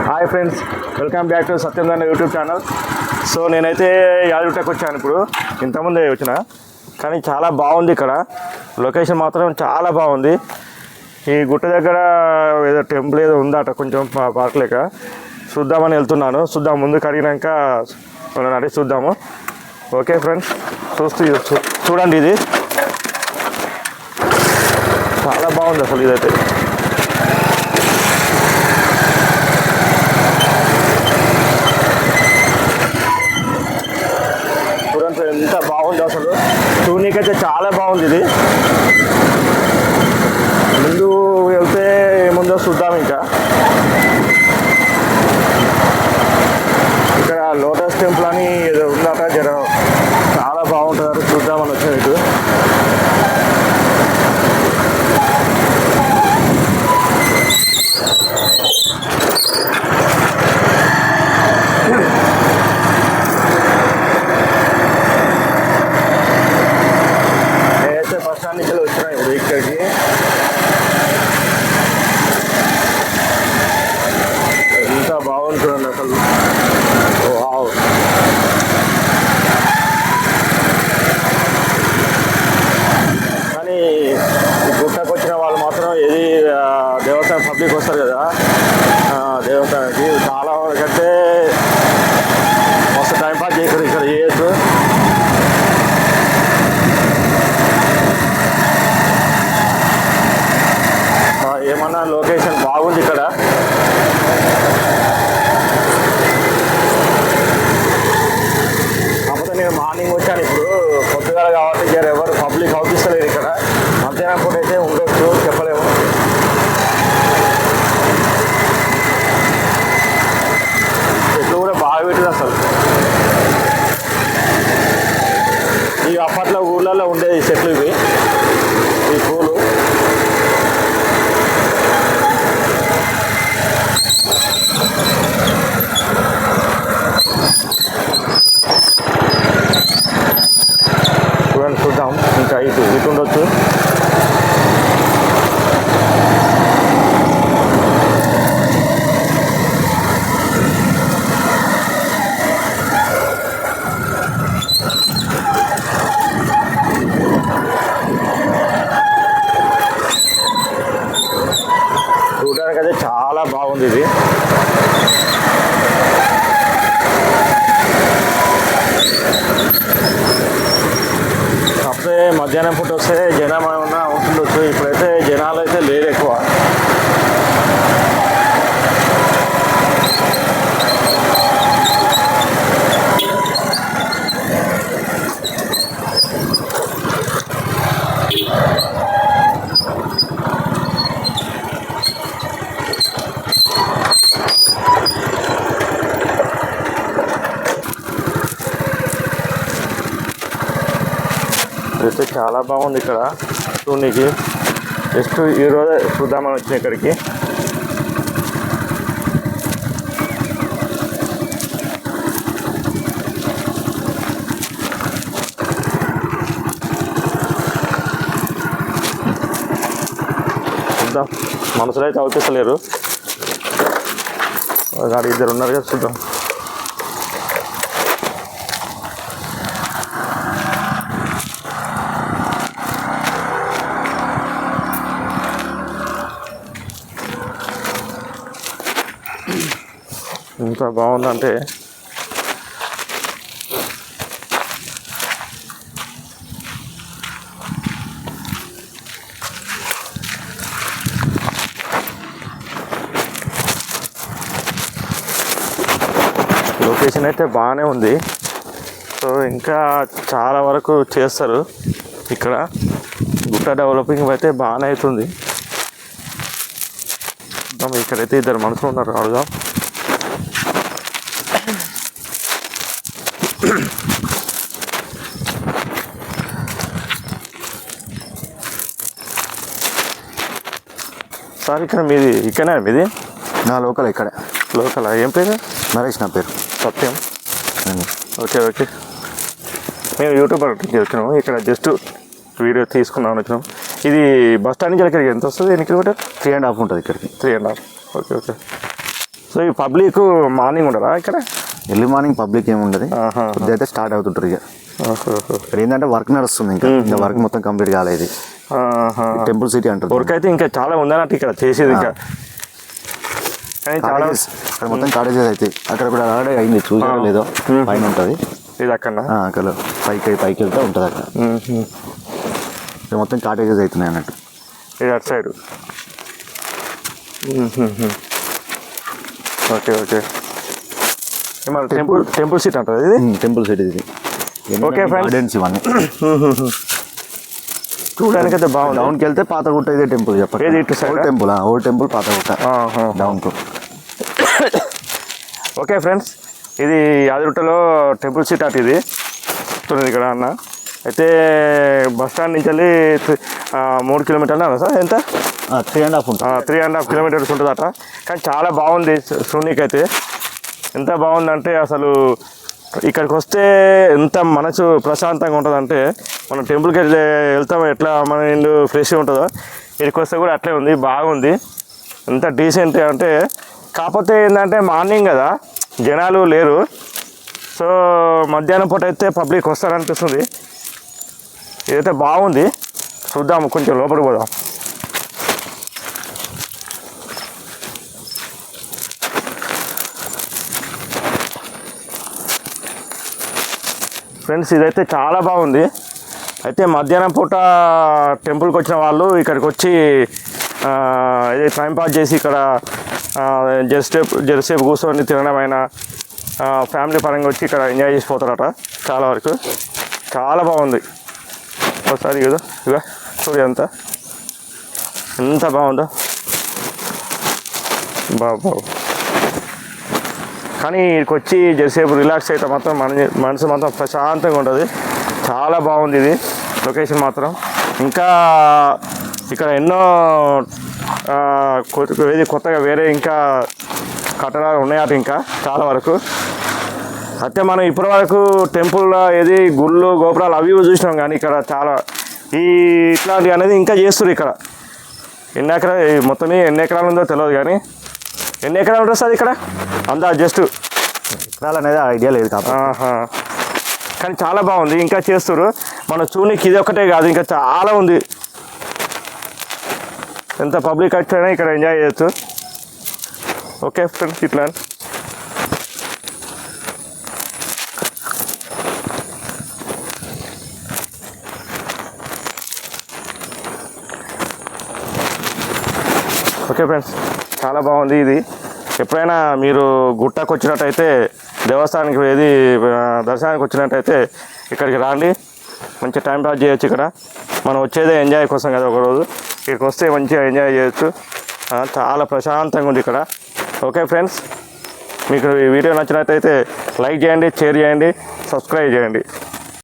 Hi friends, welcome back to Satyam దాని YouTube channel. So నేనైతే యాదగిరిగుట్టకు వచ్చాను. ఇప్పుడు ఇంతకుముందే వచ్చిన, కానీ చాలా బాగుంది ఇక్కడ. లొకేషన్ మాత్రం చాలా బాగుంది. ఈ గుట్ట దగ్గర ఏదో టెంపుల్ ఏదో ఉందట, కొంచెం పార్క్ లేక చూద్దామని వెళ్తున్నాను. చూద్దాం, ముందు కడిగినాక నడిచి చూద్దాము. ఓకే ఫ్రెండ్స్, చూడండి, ఇది చాలా బాగుంది అసలు. ఇదైతే చూడండి ఎంత బాగుంది అసలు. చూడనీకైతే చాలా బాగుంది. ఇది ముందు వెళ్తే ఏముందో చూద్దాం. ఇంకా ఇక్కడ లోటస్ టెంపుల్ అని ఏదో ఉందట, జర చాలా బాగుంటుంది. చూద్దామని వచ్చాను ఇటు. నేనైతే బస్ స్టాండ్ నుంచి వచ్చినా ఇప్పుడు ఇక్కడికి. ఎంత బాగుంటుంది అసలు. వావ్, కానీ ఈ గుట్టకు వచ్చిన వాళ్ళు మాత్రం ఏది దేవస్థానం పబ్లిక్ వస్తారు కదా దేవస్థానానికి, చాలా వరకంటే మస్తు టైంపాస్ చేయకూడదు ఇక్కడ చేయొచ్చు. ఏమన్నా లొకేషన్ బాగుంది ఇక్కడ. కాకపోతే నేను మార్నింగ్ వచ్చాను, ఇప్పుడు పొద్దుగాల కాబట్టి జర ఎవరు పబ్లిక్ అవుపిస్తలేదు ఇక్కడ. మధ్యాహ్నం పూట అయితే ఉండొచ్చు, చెప్పలేము. చెట్లు కూడా బాగా పెట్టింది అసలు. ఇవి అప్పట్లో ఊళ్ళల్లో ఉండేది చెట్లు, ఇవి ఈ పూలు. చూడండి, చూద్దాం. ఇంకా ఇటు ఉండొచ్చు. చూడడానికి అయితే చాలా బాగుంది ఇది. కాకపోతే మధ్యాహ్నం పూట వస్తే జనం ఏమన్నా ఉంటుండొచ్చు. ఇప్పుడైతే జనాలు అయితే లేరు ఎక్కువ. అయితే చాలా బాగుంది ఇక్కడ చూడడానికి. జస్ట్ ఈరోజే చూద్దామని వచ్చిన ఇక్కడికి. చూద్దాం, మనసులో అయితే అవుపిస్తలేరు. గాడి ఇద్దరు ఉన్నారు కదా, చూద్దాం. ఎంత బాగుందంటే లొకేషన్ అయితే బాగానే ఉంది. సో ఇంకా చాలా వరకు చేస్తారు ఇక్కడ. గుట్ట డెవలపింగ్ అయితే బాగానే అవుతుంది. ఇక్కడైతే ఇద్దరు మనుషులు ఉన్నారు, అడుగుదాం. సార్, ఇక్కడ మీది ఇక్కడనే? మీది నా లోకల్ ఇక్కడే. లోకల్. ఏం పేరు? నరేష్ నా పేరు. సత్యం. Okay okay. మేము యూట్యూబర్ వచ్చినాము. ఇక్కడ జస్ట్ వీడియో తీసుకున్నామని వచ్చినాం. ఇది బస్ స్టాండ్ నుంచి ఇక్కడికి ఎంత వస్తుంది? ఎన్ని కిలోమీటర్? 3.5 ఉంటుంది ఇక్కడికి. 3.5. Okay okay. సో సో ఈ పబ్లిక్ మార్నింగ్ ఉండరా ఇక్కడ? ఎర్లీ మార్నింగ్ పబ్లిక్ ఏమి ఉండదు, కొద్దిగా అయితే స్టార్ట్ అవుతుంటారు ఇక. ఇక్కడ ఏంటంటే వర్క్ నడుస్తుంది, ఇంకా వర్క్ మొత్తం కంప్లీట్ కాలేదు. టెంపుల్ సిటీ అంటారు. వర్క్ అయితే ఇంకా చాలా ఉందన్నట్టు ఇక్కడ చేసేది ఇంకా. కానీ చాలా అక్కడ మొత్తం కాటేజెస్ అయితే అక్కడ కూడా ఆల్రెడీ అయింది, చూసారో లేదో పైన ఉంటుంది. ఇది అక్కడ అక్కడ పైకి వెళ్తే ఉంటుంది అక్కడ. మొత్తం కాటేజెస్ అవుతున్నాయి అన్నట్టు. ఇది అటు side. Okay okay. Temple seat అంటారు ఇది. టెంపుల్ సిటీ ఇది. ఓకే ఫ్రెండ్స్ ఇవన్నీ చూడడానికి అయితే బాగుంది. డౌన్కి వెళ్తే పాతగుట్ట ఇదే టెంపుల్ చెప్పండి. Old temple, old temple Pathagutta డౌన్కు. ఓకే ఫ్రెండ్స్, ఇది యాదగిరిగుట్టలో టెంపుల్ సిటీ అటు ఇది చూడండి ఇక్కడ అన్న. అయితే బస్ స్టాండ్ నుంచి వెళ్ళి 3 కిలోమీటర్లు అన్న సార్ ఎంత? 3.5 ఉంటుంది. 3.5 కిలోమీటర్స్ ఉంటుంది అట. కానీ చాలా బాగుంది చూడనీకైతే. ఎంత బాగుందంటే అసలు ఇక్కడికి వస్తే ఎంత మనసు ప్రశాంతంగా ఉంటుందంటే, మనం టెంపుల్కి వెళ్తాం ఎట్లా మన ఇండు ఫ్రెష్గా ఉంటుందో, ఇక్కడికి వస్తే కూడా అట్లే ఉంది, బాగుంది. ఎంత డీసెంట్ అంటే, కాకపోతే ఏంటంటే మార్నింగ్ కదా జనాలు లేరు. సో మధ్యాహ్నం పూట అయితే పబ్లిక్ వస్తారనిపిస్తుంది. ఇదైతే బాగుంది. చూద్దాము, కొంచెం లోపలికి పోదాం. ఫ్రెండ్స్ ఇదైతే చాలా బాగుంది. అయితే మధ్యాహ్నం పూట టెంపుల్కి వచ్చిన వాళ్ళు ఇక్కడికి వచ్చి ఇది టైం పాస్ చేసి ఇక్కడ జరసేపు కూర్చొని తినడమైనా ఫ్యామిలీ పరంగా వచ్చి ఇక్కడ ఎంజాయ్ చేసిపోతారట చాలా వరకు. చాలా బాగుంది. ఒకసారి కదా ఇక చూడు ఎంత బాగుందో బాబు. కానీ ఇక్కడికి వచ్చి జరసేపు రిలాక్స్ అయితే మాత్రం మనసు మాత్రం ప్రశాంతంగా ఉంటుంది. చాలా బాగుంది ఇది లొకేషన్ మాత్రం. ఇంకా ఇక్కడ ఎన్నో కొత్తగా వేరే ఇంకా కట్టడాలు ఉన్నాయట ఇంకా చాలా వరకు. అయితే మనం ఇప్పటి వరకు టెంపుల్లో ఏది గుళ్ళు గోపురాలు అవి చూసినాం, కానీ ఇక్కడ చాలా ఇట్లాంటివి అనేది ఇంకా చేస్తారు ఇక్కడ. ఎన్ని ఎకరాలు ఉందో తెలియదు, కానీ ఎన్ని ఎకరాలు ఉంటుంది సార్ ఇక్కడ అందా? జస్ట్ ఎకరాలు అనేది ఐడియా లేదు కాబట్టి. కానీ చాలా బాగుంది, ఇంకా చేస్తారు. మన చూనికి ఇది ఒకటే కాదు, ఇంకా చాలా ఉంది. ఎంత పబ్లిక్ వచ్చినా ఇక్కడ ఎంజాయ్ చేయొచ్చు. ఓకే ఫ్రెండ్స్, ఇట్లా ఓకే ఫ్రెండ్స్, చాలా బాగుంది ఇది. ఎప్పుడైనా మీరు గుట్టకు వచ్చినట్టయితే, దేవస్థానానికి దర్శనానికి వచ్చినట్టయితే ఇక్కడికి రాండి. మంచి టైం పాస్ చేయొచ్చు ఇక్కడ. మనం వచ్చేదే ఎంజాయ్ కోసం కదా ఒకరోజు. ఇక్కడికి వస్తే మంచిగా ఎంజాయ్ చేయొచ్చు. చాలా ప్రశాంతంగా ఉంది ఇక్కడ. ఓకే ఫ్రెండ్స్, మీకు ఈ వీడియో నచ్చినట్టయితే లైక్ చేయండి, షేర్ చేయండి, సబ్స్క్రైబ్ చేయండి.